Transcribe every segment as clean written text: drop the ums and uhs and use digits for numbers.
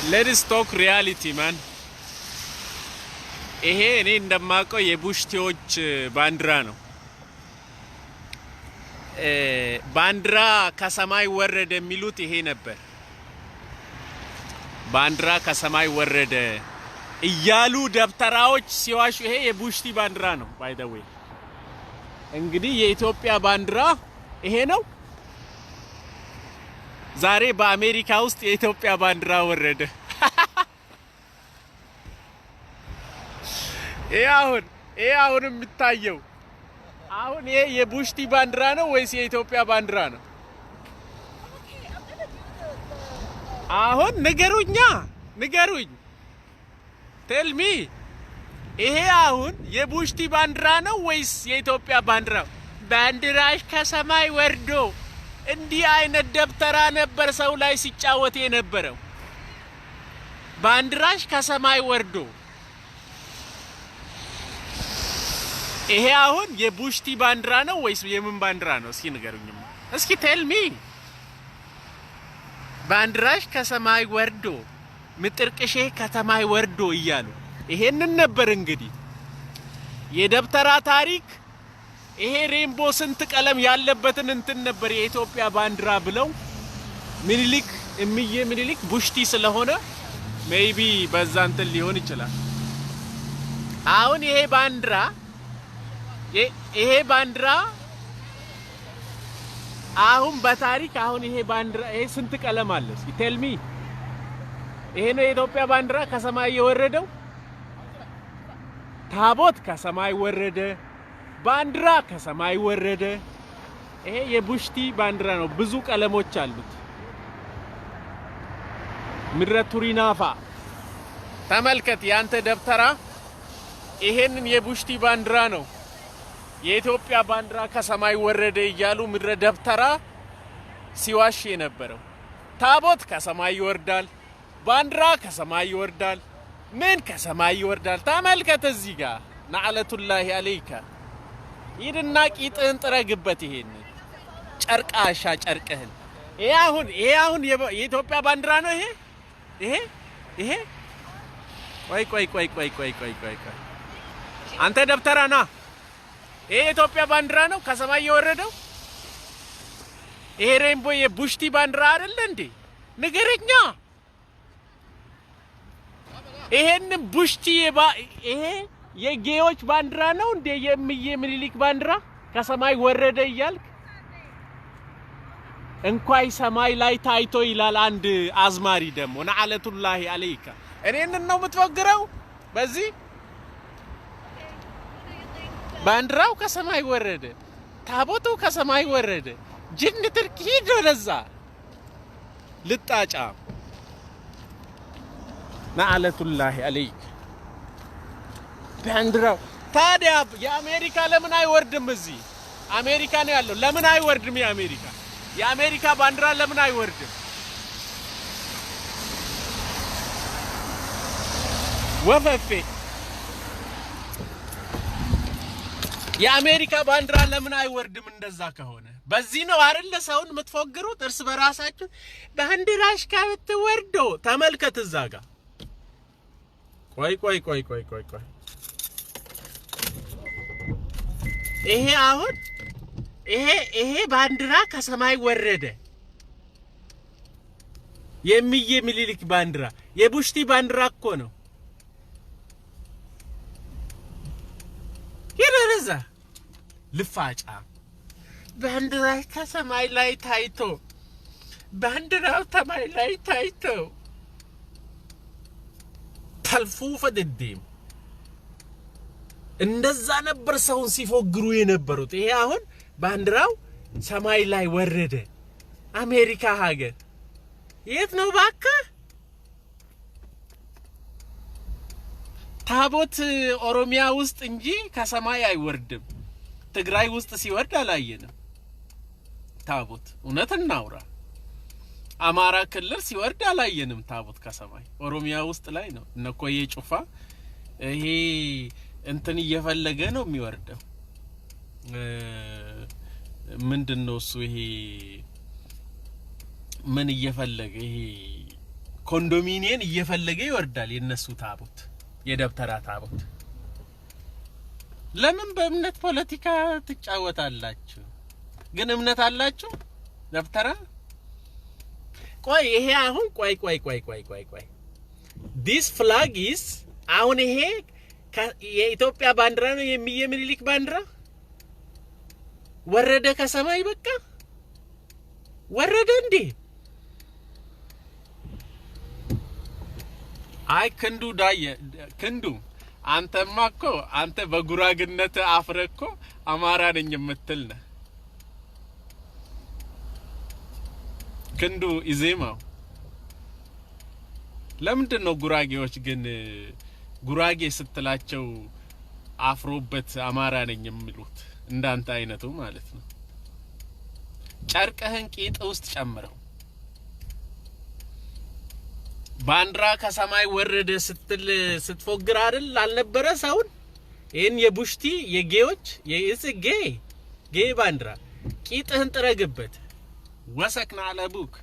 Let's talk reality, man. ይሄ እኔ እንደማቀው የቡሽቲዎች ባንዲራ ነው። ባንዲራ ከሰማይ ወረደ የሚሉት ይሄ ነበር። ባንዲራ ከሰማይ ወረደ እያሉ ደብተራዎች ሲዋሹ ይሄ የቡሽቲ ባንዲራ ነው። ባይ ዘ ዌይ እንግዲህ የኢትዮጵያ ባንዲራ ይሄ ነው። ዛሬ በአሜሪካ ውስጥ የኢትዮጵያ ባንዲራ ወረደ። ይሄ አሁን የሚታየው አሁን ይሄ የቡሽቲ ባንዲራ ነው ወይስ የኢትዮጵያ ባንዲራ ነው? አሁን ንገሩኝ። ቴል ሚ ይሄ አሁን የቡሽቲ ባንዲራ ነው ወይስ የኢትዮጵያ ባንዲራ? ባንዲራሽ ከሰማይ ወርዶ እንዲህ አይነት ደብተራ ነበር ሰው ላይ ሲጫወት የነበረው። ባንዲራሽ ከሰማይ ወርዶ ይሄ አሁን የቡሽቲ ባንዲራ ነው ወይስ የምን ባንዲራ ነው? እስኪ ንገሩኝማ። እስኪ ቴል ሚ ባንዲራሽ ከሰማይ ወርዶ ምጥርቅሼ ከተማይ ወርዶ እያሉ ይሄንን ነበር እንግዲህ የደብተራ ታሪክ። ይሄ ሬንቦ ስንት ቀለም ያለበትን እንትን ነበር የኢትዮጵያ ባንዲራ ብለው ምኒልክ ቡሽቲ ስለሆነ ሜይቢ በዛ እንትን ሊሆን ይችላል። አሁን ይሄ ባንዲራ አሁን በታሪክ አሁን ይሄ ባንዲራ ይሄ ስንት ቀለም አለ? እስኪ ቴል ሚ ይሄ ነው የኢትዮጵያ ባንዲራ ከሰማይ የወረደው። ታቦት ከሰማይ ወረደ፣ ባንዲራ ከሰማይ ወረደ። ይሄ የቡሽቲ ባንዲራ ነው፣ ብዙ ቀለሞች አሉት። ምድረ ቱሪናፋ ተመልከት፣ ያንተ ደብተራ ይሄንን የቡሽቲ ባንዲራ ነው የኢትዮጵያ ባንዲራ ከሰማይ ወረደ እያሉ ምድረ ደብተራ ሲዋሽ የነበረው። ታቦት ከሰማይ ይወርዳል፣ ባንዲራ ከሰማይ ይወርዳል፣ ምን ከሰማይ ይወርዳል። ተመልከት እዚህ ጋር ነዓለቱላሂ አለይካ ይድና ቂጥህን ጥረግበት። ይሄን ጨርቃሻ ጨርቅህን ይሄ አሁን የኢትዮጵያ ባንዲራ ነው። ይሄ ቆይ አንተ ደብተራ ና፣ ይሄ የኢትዮጵያ ባንዲራ ነው ከሰማይ የወረደው። ይሄ ሬንቦ የቡሽቲ ባንዲራ አይደለ እንዴ? ንገረኛ። ይሄን ቡሽቲ ይሄ የጌዎች ባንዲራ ነው እንዴ? ምኒልክ ባንዲራ ከሰማይ ወረደ እያልክ እንኳይ ሰማይ ላይ ታይቶ ይላል አንድ አዝማሪ ደግሞ ነዓለቱላሂ አለይካ። እኔን ነው የምትወግረው በዚህ ባንዲራው ከሰማይ ወረደ፣ ታቦቱ ከሰማይ ወረደ። ጅን ትርክ ሂድ ወደዛ ልጣጫ ነዓለቱላሂ አለይካ ባንዲራው። ታዲያ የአሜሪካ ለምን አይወርድም? እዚህ አሜሪካ ነው ያለው፣ ለምን አይወርድም? የአሜሪካ ባንዲራ ለምን አይወርድም? ወፈፌ የአሜሪካ ባንዲራ ለምን አይወርድም? እንደዛ ከሆነ በዚህ ነው አይደል ሰውን የምትፎግሩት እርስ በራሳችሁ። ባንዲራሽ ካብትወርዶ ተመልከት እዛ ጋር። ቆይ ይሄ አሁን ይሄ ባንዲራ ከሰማይ ወረደ። ምኒልክ ባንዲራ የቡሽቲ ባንዲራ እኮ ነው። ይረዛ ልፋጫ ባንዲራ ከሰማይ ላይ ታይቶ ባንዲራው ሰማይ ላይ ታይቶ ተልፉፈ ደደም እንደዛ ነበር ሰውን ሲፎግሩ የነበሩት። ይሄ አሁን ባንዲራው ሰማይ ላይ ወረደ። አሜሪካ ሀገር የት ነው ባካ? ታቦት ኦሮሚያ ውስጥ እንጂ ከሰማይ አይወርድም። ትግራይ ውስጥ ሲወርድ አላየንም ታቦት። እውነት እናውራ፣ አማራ ክልል ሲወርድ አላየንም ታቦት ከሰማይ። ኦሮሚያ ውስጥ ላይ ነው እነ ኮዬ ጩፋ ይሄ እንትን እየፈለገ ነው የሚወርደው። ምንድነው እሱ ይሄ ምን እየፈለገ ይሄ ኮንዶሚኒየም እየፈለገ ይወርዳል የነሱ ታቦት የደብተራ ታቦት ለምን በእምነት ፖለቲካ ትጫወታላችሁ ግን እምነት አላችሁ ደብተራ ቆይ ይሄ አሁን ቆይ this flag is አሁን ይሄ የኢትዮጵያ ባንዲራ ነው የሚኒሊክ ባንዲራ ወረደ ከሰማይ በቃ ወረደ እንዴ አይ ክንዱ አንተማ እኮ አንተ በጉራግነት አፍረኮ አማራ ነኝ የምትል ነህ ክንዱ ኢዜማው ለምንድን ነው ጉራጌዎች ግን ጉራጌ ስትላቸው አፍሮበት አማራ ነኝ የሚሉት እንዳንተ አይነቱ ማለት ነው ጨርቀህን ቂጥ ውስጥ ጨምረው ባንዲራ ከሰማይ ወረደ ስትፎግር አይደል አልነበረ ሳውን ይሄን የቡሽቲ የጌዎች ጌ ባንዲራ ቂጥህን ጥረግበት ወሰክና አለቡክ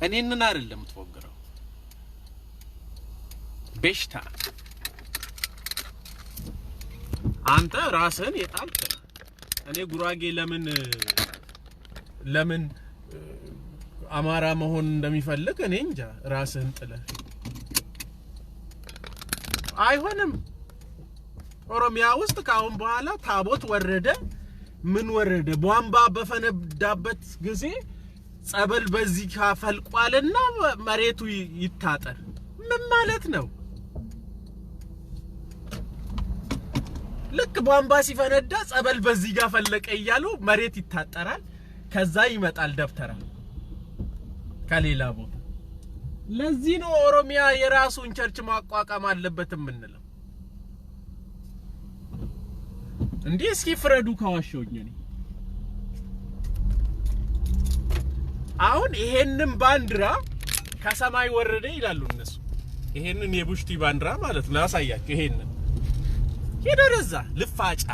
እኔንን አይደለም ትፎግረው በሽታ አንተ ራስህን የጣልክ እኔ ጉራጌ ለምን አማራ መሆን እንደሚፈልግ እኔ እንጃ ራስህን ጥለ አይሆንም ኦሮሚያ ውስጥ ካሁን በኋላ ታቦት ወረደ ምን ወረደ ቧንቧ በፈነዳበት ጊዜ ጸበል በዚህ ካፈልቋልና መሬቱ ይታጠር ምን ማለት ነው ልክ ቧንቧ ሲፈነዳ ጸበል በዚህ ጋር ፈለቀ ይያሉ መሬት ይታጠራል ከዛ ይመጣል ደብተራ ከሌላ ቦታ ለዚህ ነው ኦሮሚያ የራሱን ቸርች ማቋቋም አለበት ምንለው እንዴ እስኪ ፍረዱ ካዋሸውኝ ነኝ አሁን ይሄንን ባንዲራ ከሰማይ ወረደ ይላሉ እነሱ ይሄንን የቡሽቲ ባንዲራ ማለት ነው አሳያችሁ ይሄንን ይደረዛ ልፋጫ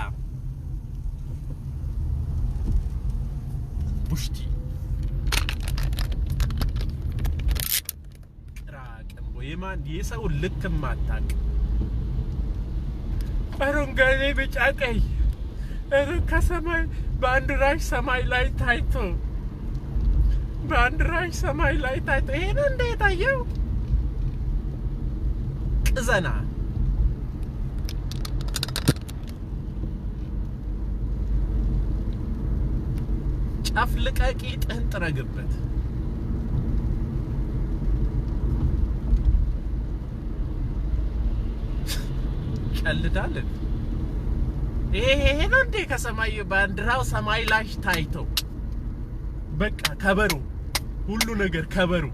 ቡሽቲ ራቀም ወይማን የሰው ልክም አታቅ አረንጓዴ ቢጫ ቀይ ከሰማይ ባንዲራሽ ሰማይ ላይ ታይቶ ባንዲራሽ ሰማይ ላይ ታይቶ ይሄን እንዴት አየው ቅዘና ጫፍልቀቂ ጥንጥረግበት ቀልዳለን ይሄ ነው እንዴ ከሰማይ ባንዲራው ሰማይ ላይ ታይቶ በቃ ከበሩ ሁሉ ነገር ከበሩ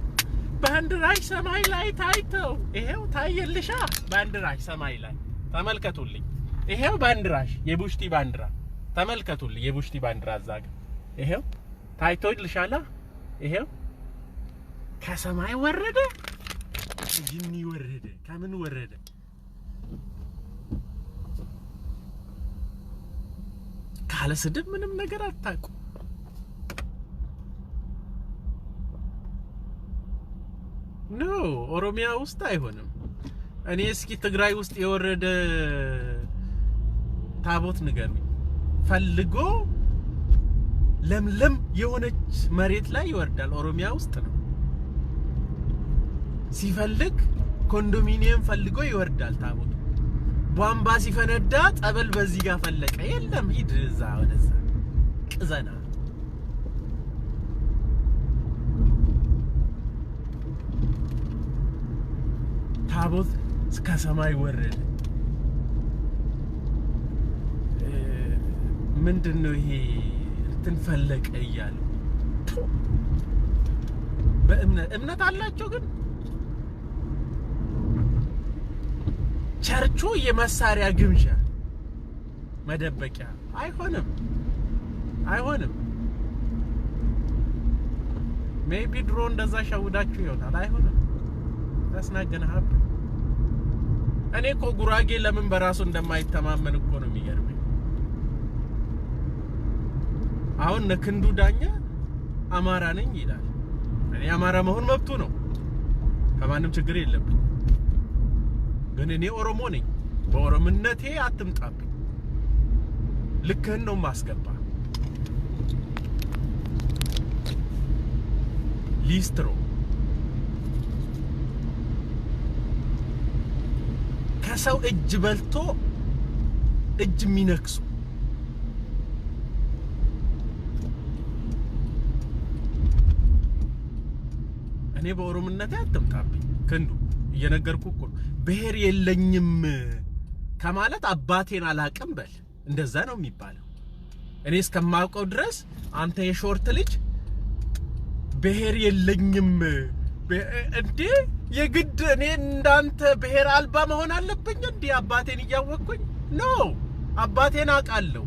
ባንዲራሽ ሰማይ ላይ ታይቶ ይሄው ታየልሻ ባንዲራሽ ሰማይ ላይ ተመልከቱልኝ ይሄው ባንዲራሽ የቡሽቲ ባንዲራ ተመልከቱልኝ የቡሽቲ ባንዲራ አዛጋ ይሄው ታይቶልሻላ ይሄው ከሰማይ ወረደ ጅኒ ወረደ ከምን ወረደ ካለ ስድብ ምንም ነገር አታውቁ ኖ ኦሮሚያ ውስጥ አይሆንም እኔ እስኪ ትግራይ ውስጥ የወረደ ታቦት ንገሩኝ ፈልጎ ለምለም የሆነች መሬት ላይ ይወርዳል ኦሮሚያ ውስጥ ነው ሲፈልግ ኮንዶሚኒየም ፈልጎ ይወርዳል ታቦት ቧንቧ ሲፈነዳ ጸበል በዚህ ጋር ፈለቀ የለም ሂድ እዛ ወደዛ ቅዘና ታቦት እስከ ሰማይ ወረደ ምንድነው ይሄ እንትን ፈለቀ ይያሉ በእምነት አላቸው ግን ቸርቹ የመሳሪያ ግምጃ መደበቂያ አይሆንም ሜቢ ድሮ እንደዛ ሻውዳችሁ ይሆናል አይሆንም ታስናገናህ እኔ እኮ ጉራጌ ለምን በራሱ እንደማይተማመን እኮ ነው የሚገርመኝ አሁን ነክንዱ ዳኛ አማራ ነኝ ይላል። እኔ አማራ መሆን መብቱ ነው፣ ከማንም ችግር የለብኝ። ግን እኔ ኦሮሞ ነኝ። በኦሮምነቴ አትምጣብኝ። ልክህን ነው ማስገባ። ሊስትሮ ከሰው እጅ በልቶ እጅ የሚነክሱ እኔ በኦሮምነቴ አትምጣብኝ። ክንዱ እየነገርኩ እኮ ብሔር የለኝም ከማለት አባቴን አላቅም በል። እንደዛ ነው የሚባለው። እኔ እስከማውቀው ድረስ አንተ የሾርት ልጅ ብሔር የለኝም እንዴ? የግድ እኔ እንዳንተ ብሔር አልባ መሆን አለብኝ እንዴ? አባቴን እያወቅኩኝ ነው። አባቴን አውቃለሁ።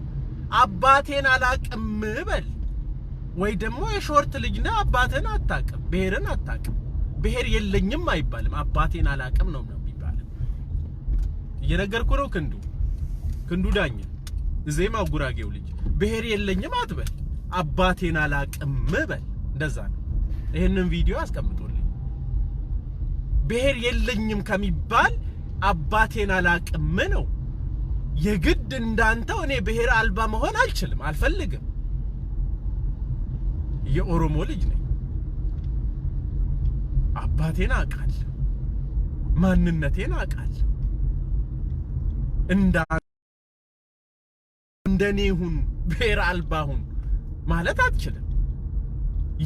አባቴን አላቅም በል። ወይ ደግሞ የሾርት ልጅ ነህ፣ አባቴን አታቅም፣ ብሔርን አታቅም። ብሔር የለኝም አይባልም። አባቴን አላቅም ነው የሚባለው። እየነገርኩ ነው። ክንዱ ዳኘ ዜማው ጉራጌው ልጅ ብሔር የለኝም አትበል፣ አባቴን አላቅም በል። እንደዛ ነው። ይሄንን ቪዲዮ አስቀምጦልኝ። ብሔር የለኝም ከሚባል አባቴን አላቅም ነው። የግድ እንዳንተው እኔ ብሔር አልባ መሆን አልችልም፣ አልፈልግም። የኦሮሞ ልጅ ነኝ። አባቴን አውቃለሁ፣ ማንነቴን አውቃለሁ። እንደኔ ሁን፣ ብሔር አልባ ሁን ማለት አትችልም።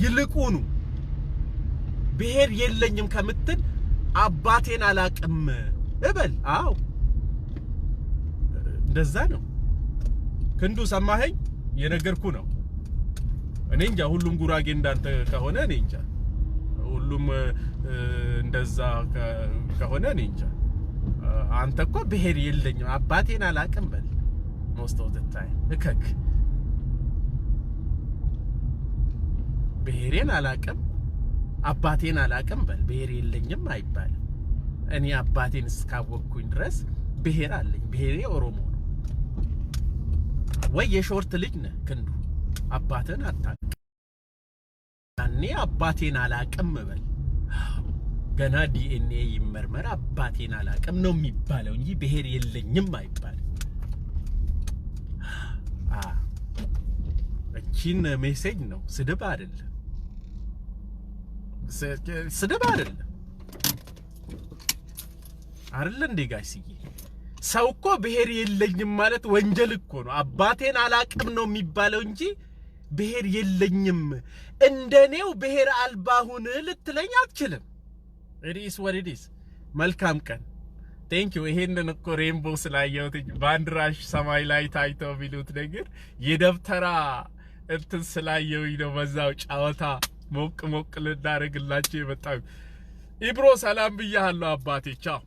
ይልቁኑ ብሔር የለኝም ከምትል አባቴን አላቅም እበል። አዎ እንደዛ ነው። ክንዱ ሰማኸኝ? የነገርኩ ነው። እኔ እንጃ ሁሉም ጉራጌ እንዳንተ ከሆነ እኔ እንጃ፣ ሁሉም እንደዛ ከሆነ እኔ እንጃ። አንተ እኮ ብሔር የለኝም አባቴን አላቅም በል። ሞስት ኦፍ ዘ ታይም እከክ ብሔሬን አላቅም አባቴን አላቅም በል። ብሔር የለኝም አይባልም። እኔ አባቴን እስካወቅኩኝ ድረስ ብሔር አለኝ። ብሔሬ ኦሮሞ ነው። ወይ የሾርት ልጅ ነህ ክንዱ፣ አባቴን አታውቅም። ያኔ አባቴን አላቅም በል። ገና ዲኤንኤ ይመርመር፣ አባቴን አላቅም ነው የሚባለው እንጂ ብሔር የለኝም አይባልም። እቺን ሜሴጅ ነው፣ ስድብ አይደለም። ስድብ አይደለም እንዴ ጋይስዬ? ሰው እኮ ብሔር የለኝም ማለት ወንጀል እኮ ነው። አባቴን አላቅም ነው የሚባለው እንጂ ብሔር የለኝም እንደኔው ብሔር አልባ ሁን ልትለኝ አትችልም። ኢትስ what it is። መልካም ቀን። ቴንክ ዩ። ይሄንን እኮ ሬንቦ ስላየሁት ባንዲራሽ ሰማይ ላይ ታይቶ ቢሉት ነገር የደብተራ እንትን ስላየሁኝ ነው። በዛው ጫወታ ሞቅ ልናደርግላችሁ የመጣው። ኢብሮ ሰላም ብያለሁ አባቴ። ቻው